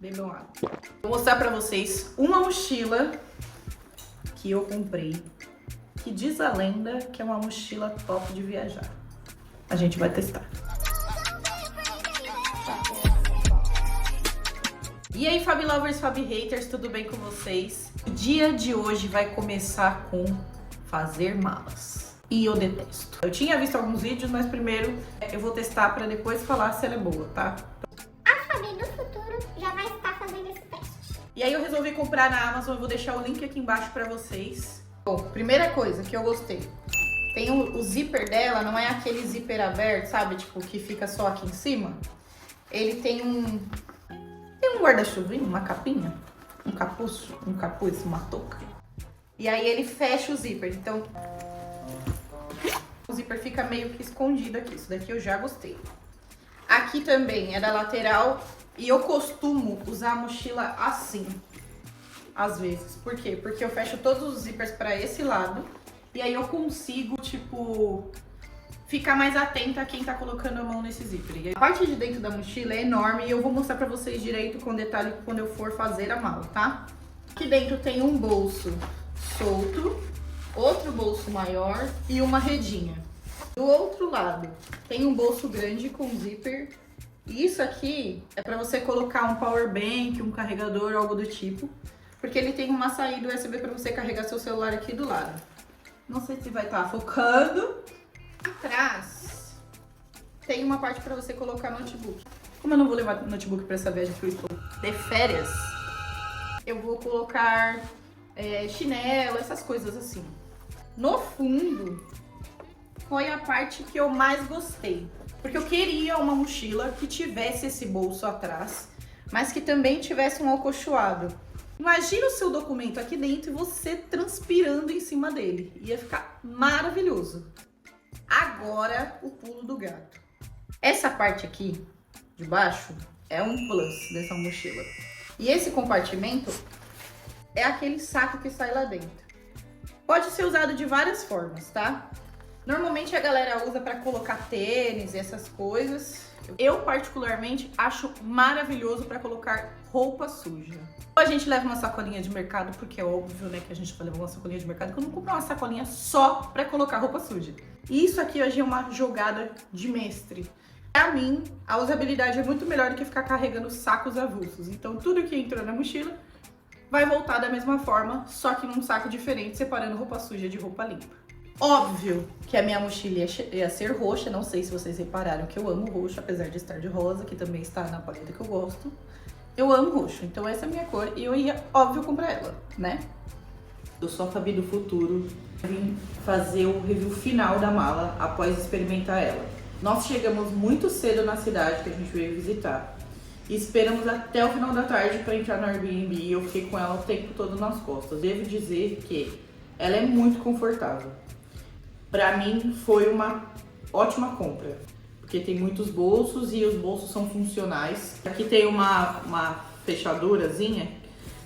Bebam água. Vou mostrar pra vocês uma mochila que eu comprei, que diz a lenda que é uma mochila top de viajar. A gente vai testar. E aí, Fabi Lovers, Fabi Haters, tudo bem com vocês? O dia de hoje vai começar com fazer malas. E eu detesto. Eu tinha visto alguns vídeos, mas primeiro eu vou testar pra depois falar se ela é boa, tá? A Fabi do futuro já vai estar fazendo esse teste. E aí eu resolvi comprar na Amazon, eu vou deixar o link aqui embaixo pra vocês. Bom, primeira coisa que eu gostei. Tem o zíper dela, não é aquele zíper aberto, sabe? Tipo, que fica só aqui em cima. Ele tem um guarda-chuvinho, uma capinha, um capuz, uma touca. E aí ele fecha o zíper, então o zíper fica meio que escondido aqui. Isso daqui eu já gostei. Aqui também é da lateral e eu costumo usar a mochila assim, às vezes. Por quê? Porque eu fecho todos os zíperes para esse lado e aí eu consigo, tipo, ficar mais atenta a quem tá colocando a mão nesse zíper. A parte de dentro da mochila é enorme e eu vou mostrar pra vocês direito com detalhe quando eu for fazer a mala, tá? Aqui dentro tem um bolso solto, outro bolso maior e uma redinha. Do outro lado tem um bolso grande com zíper. E isso aqui é pra você colocar um power bank, um carregador, algo do tipo. Porque ele tem uma saída USB pra você carregar seu celular aqui do lado. Não sei se vai estar focando. Atrás tem uma parte para você colocar notebook. Como eu não vou levar notebook para essa viagem que eu estou de férias, eu vou colocar chinelo, essas coisas assim. No fundo foi a parte que eu mais gostei, porque eu queria uma mochila que tivesse esse bolso atrás, mas que também tivesse um acolchoado. Imagina o seu documento aqui dentro e você transpirando em cima dele. Ia ficar maravilhoso. Agora, o pulo do gato. Essa parte aqui, de baixo, é um plus dessa mochila. E esse compartimento é aquele saco que sai lá dentro. Pode ser usado de várias formas, tá? Normalmente a galera usa para colocar tênis e essas coisas. Eu, particularmente, acho maravilhoso para colocar roupa suja. A gente leva uma sacolinha de mercado, porque é óbvio, né, que a gente vai levar uma sacolinha de mercado, que eu não compro uma sacolinha só pra colocar roupa suja. E isso aqui hoje é uma jogada de mestre. Pra mim, a usabilidade é muito melhor do que ficar carregando sacos avulsos. Então tudo que entrou na mochila vai voltar da mesma forma, só que num saco diferente, separando roupa suja de roupa limpa. Óbvio que a minha mochila ia ser roxa, não sei se vocês repararam que eu amo roxo, apesar de estar de rosa, que também está na paleta que eu gosto. Eu amo roxo, então essa é a minha cor e eu ia, óbvio, comprar ela, né? Eu sou a Fabi do futuro, vim fazer o review final da mala após experimentar ela. Nós chegamos muito cedo na cidade que a gente veio visitar e esperamos até o final da tarde para entrar no Airbnb e eu fiquei com ela o tempo todo nas costas. Devo dizer que ela é muito confortável. Pra mim foi uma ótima compra. Porque tem muitos bolsos e os bolsos são funcionais. Aqui tem uma fechadurazinha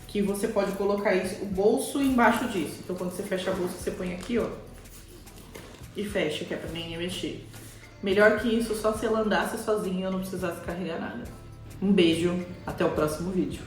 que você pode colocar o bolso embaixo disso. Então quando você fecha a bolsa, você põe aqui, ó, e fecha, que é pra ninguém mexer. Melhor que isso, só se ela andasse sozinha e eu não precisasse carregar nada. Um beijo, até o próximo vídeo.